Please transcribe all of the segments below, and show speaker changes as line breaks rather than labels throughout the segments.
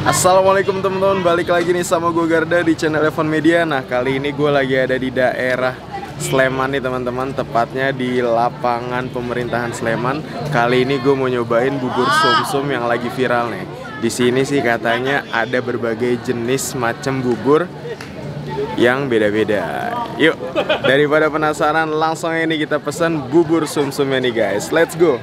Assalamualaikum teman-teman, balik lagi nih sama gue Garda di channel Evan Media. Nah kali ini gue lagi ada di daerah Sleman nih teman-teman, tepatnya di lapangan pemerintahan Sleman. Kali ini gue mau nyobain bubur sumsum yang lagi viral nih. Di sini sih katanya ada berbagai jenis macam bubur yang beda-beda. Yuk, daripada penasaran, langsung ini kita pesan bubur sumsumnya nih guys. Let's go.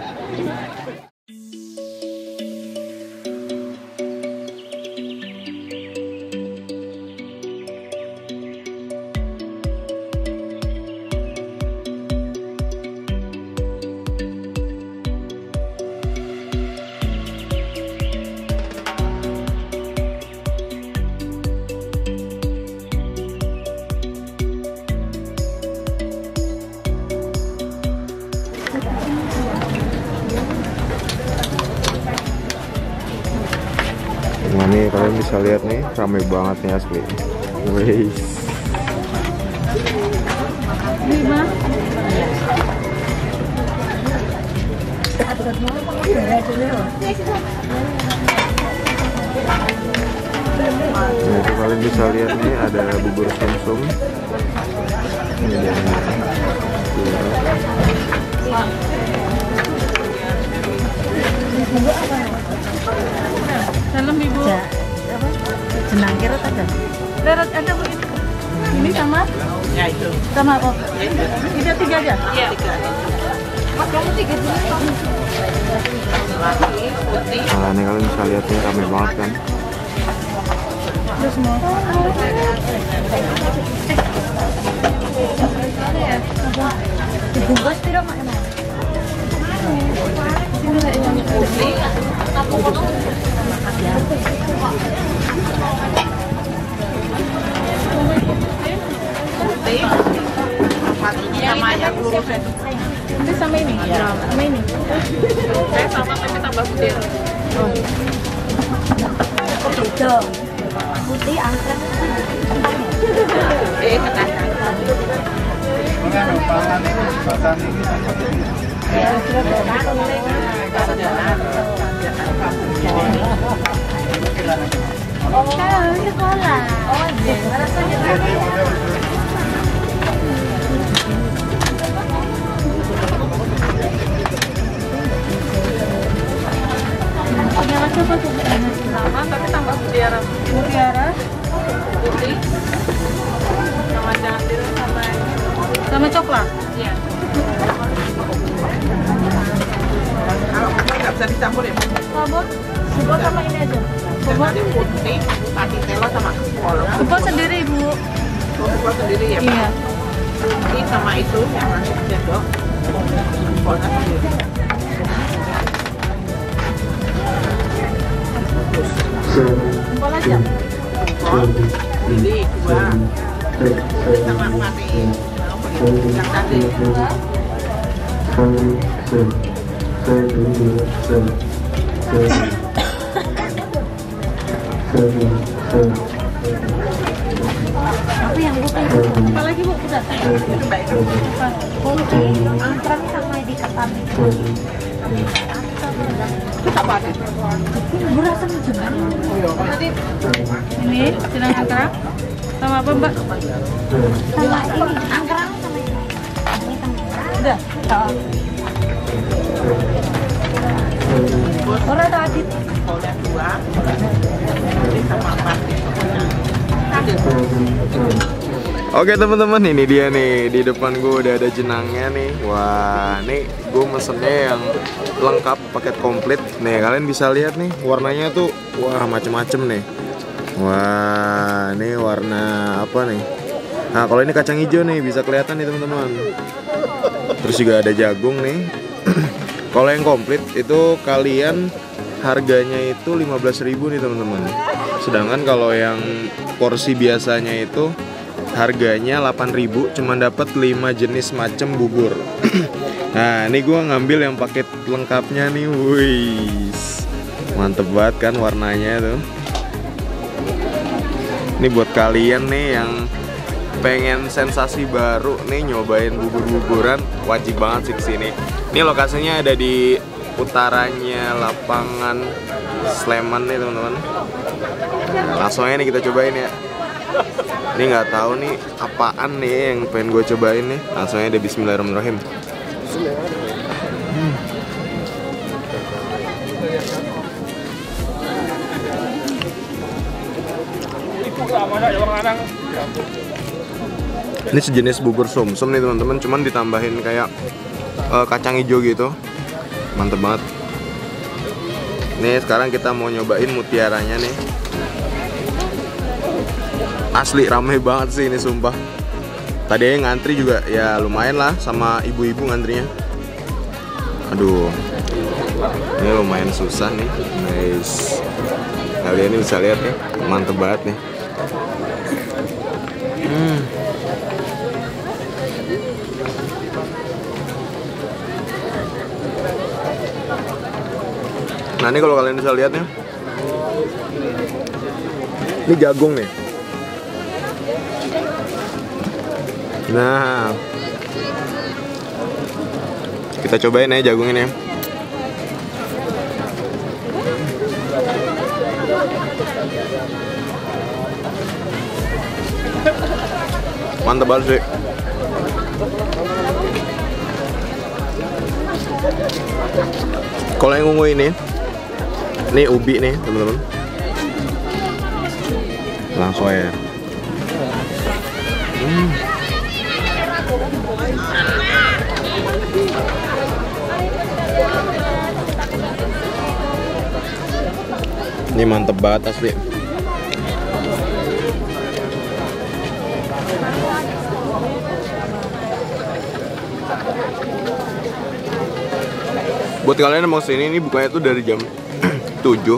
Nah nih kalian bisa lihat nih, rame banget nih asli. Wih. Nah itu kalian bisa lihat nih, ada bubur sumsum. Ini dia nih.
Dalam ibu.
Jenang kerot ada.
Kerot ada bu. Ini sama?
Ya itu.
Sama apa? Ini 3 aja?
Iya. 3.
Mas kamu 3 dulu.
Putih.
Nah ini kalian bisa lihat nih, rame banget kan.
Terus mau.
Dibungkus piro mak emang? Putih. Sama yang lurus itu.
Ini sama ini?
Iya.
Sama ini?
Saya sama tapi tambah putih.
Itu putih angkrem
Ketan.
kalau sekolah.
Oh iya, rasanya punya coba tuh
Sama tapi tambah mutiara.
mutiara
Putih. Sama jangan biru sama
sama coklat.
iya. Kalau nggak bisa dicampur ya.
Sabut, sabut sama ini aja. Sabut,
Jadi putih, pati telo sama kol.
sabut sendiri ibu.
Kol sendiri ya.
Iya.
Ini sama itu yang masuk sendok. Kolnya sendiri.
Jempol aja.
Kol. Ini 2. Sama mati. Yang tadi.
Tapi yang putih
Apalagi bu, udah.
Itu baik.
putih angkrem sama di ketan itu.
Itu apa nih?
Ini rasanya juga.
Tadi
Ini jenang angkrem sama apa mbak?
Sama ini angkrem sama ini. Ini tengah.
Udah.
Orang tadi
kolnya 2. Ini sama mati. Tadi.
Oke teman-teman, ini dia nih, di depan gue udah ada jenangnya nih. Wah, nih gue mesennya yang lengkap, paket komplit. Nih kalian bisa lihat nih, warnanya tuh wah macem-macem nih. Wah, ini warna apa nih? Nah kalau ini kacang hijau nih, bisa kelihatan nih teman-teman. Terus juga ada jagung nih. Kalau yang komplit itu kalian harganya itu 15.000 nih teman-teman. Sedangkan kalau yang porsi biasanya itu harganya 8.000, cuma dapat 5 jenis macam bubur. Nah ini gue ngambil yang paket lengkapnya nih. Wih, mantep banget kan warnanya tuh. Ini buat kalian nih yang pengen sensasi baru nih, nyobain bubur-buburan, wajib banget sih kesini. Ini lokasinya ada di utaranya lapangan Sleman nih teman-teman. Nah, langsung aja nih kita cobain ya. Ini nggak tahu nih apaan nih yang pengen gue cobain nih. Langsung aja deh, bismillahirrahmanirrahim. Ini sejenis bubur sumsum nih teman-teman, cuman ditambahin kayak kacang hijau gitu. Mantep banget. Nih sekarang kita mau nyobain mutiaranya nih. Asli rame banget sih ini sumpah. Tadi yang ngantri juga ya lumayan lah, sama ibu-ibu ngantrinya. Aduh, ini lumayan susah nih. Nice. Kalian ini bisa lihat nih, mantep banget nih. Nah ini kalau kalian bisa lihat nih, ini jagung nih. Nah, kita cobain ya jagung ini. Mantap banget sih. Kalau yang ungu ini ubi nih teman-teman. Langsung ya. Ini mantep banget asli. Buat kalian yang mau sini, ini bukanya tuh dari jam 7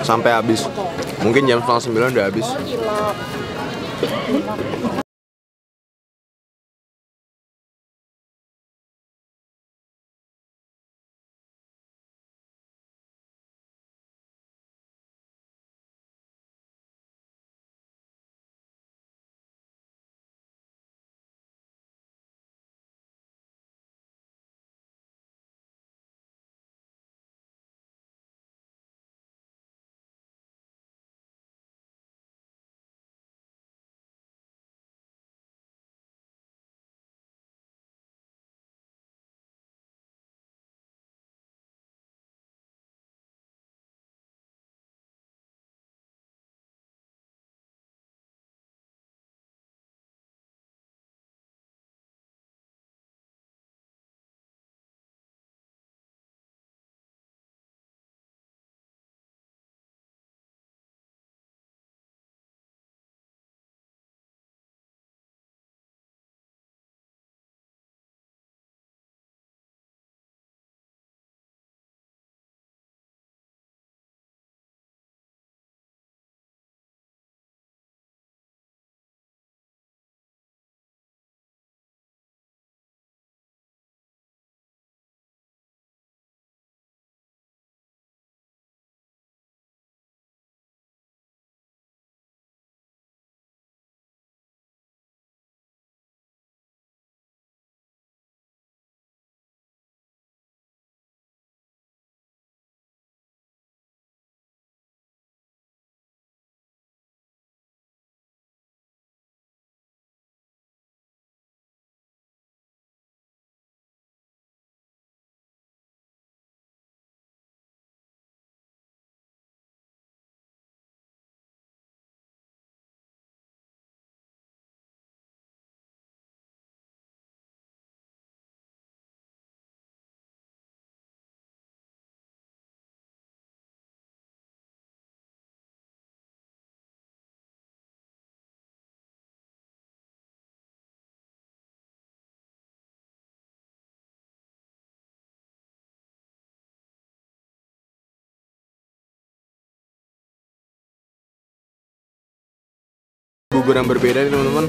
sampai habis. Mungkin jam 8:30 udah habis. Bubur yang berbeda nih teman-teman.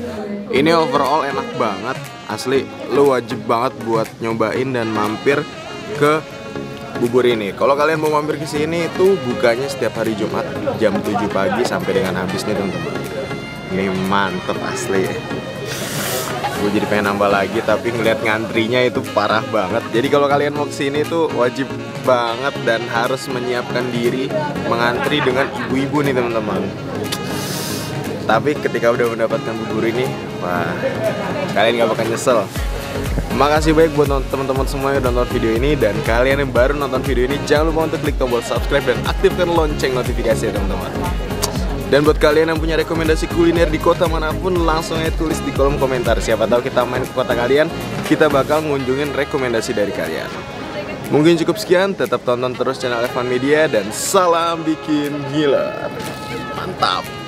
Ini overall enak banget, asli. Lo wajib banget buat nyobain dan mampir ke bubur ini. Kalau kalian mau mampir ke sini itu bukanya setiap hari Jumat jam 7 pagi sampai dengan habis nih teman-teman. Ini mantep asli. gue jadi pengen nambah lagi, tapi ngeliat ngantrinya itu parah banget. Jadi kalau kalian mau kesini tuh wajib banget dan harus menyiapkan diri mengantri dengan ibu-ibu nih teman-teman. Tapi ketika udah mendapatkan bubur ini, wah, kalian gak bakal nyesel. Makasih baik buat teman-teman semua yang udah nonton video ini, dan kalian yang baru nonton video ini jangan lupa untuk klik tombol subscribe dan aktifkan lonceng notifikasi ya teman-teman. Dan buat kalian yang punya rekomendasi kuliner di kota manapun, langsung aja tulis di kolom komentar. Siapa tahu kita main ke kota kalian, kita bakal ngunjungin rekomendasi dari kalian. Mungkin cukup sekian, tetap tonton terus channel Evan Media dan salam bikin gila. Mantap.